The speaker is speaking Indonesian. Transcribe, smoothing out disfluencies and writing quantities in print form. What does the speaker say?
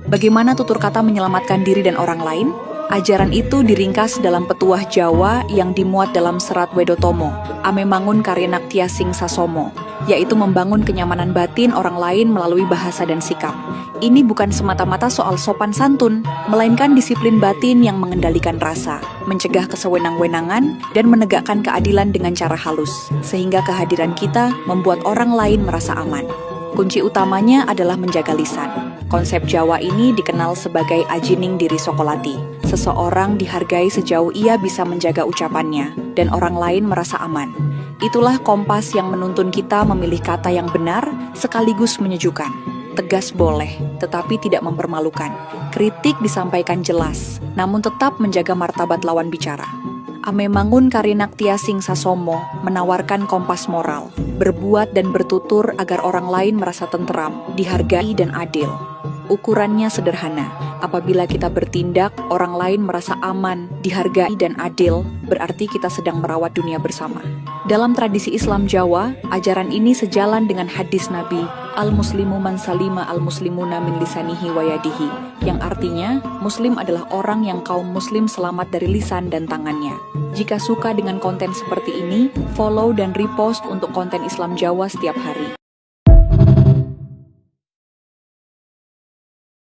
Bagaimana tutur kata menyelamatkan diri dan orang lain? Ajaran itu diringkas dalam petuah Jawa yang dimuat dalam serat Wedotomo, Ame Mangun Karyenak Tiasing Sasomo, yaitu membangun kenyamanan batin orang lain melalui bahasa dan sikap. Ini bukan semata-mata soal sopan santun, melainkan disiplin batin yang mengendalikan rasa, mencegah kesewenang-wenangan, dan menegakkan keadilan dengan cara halus, sehingga kehadiran kita membuat orang lain merasa aman. Kunci utamanya adalah menjaga lisan. Konsep Jawa ini dikenal sebagai ajining diri sokolati. Seseorang dihargai sejauh ia bisa menjaga ucapannya, dan orang lain merasa aman. Itulah kompas yang menuntun kita memilih kata yang benar sekaligus menyejukkan. Tegas boleh, tetapi tidak mempermalukan. Kritik disampaikan jelas, namun tetap menjaga martabat lawan bicara. Ame Mangun Karyenak Tiasing Sasomo menawarkan kompas moral, berbuat dan bertutur agar orang lain merasa tenteram, dihargai dan adil. Ukurannya sederhana, apabila kita bertindak, orang lain merasa aman, dihargai dan adil, berarti kita sedang merawat dunia bersama. Dalam tradisi Islam Jawa, ajaran ini sejalan dengan hadis Nabi, Al-Muslimu man salima al-muslimuna min lisanihi wa yadihi, yang artinya, Muslim adalah orang yang kaum Muslim selamat dari lisan dan tangannya. Jika suka dengan konten seperti ini, follow dan repost untuk konten Islam Jawa setiap hari.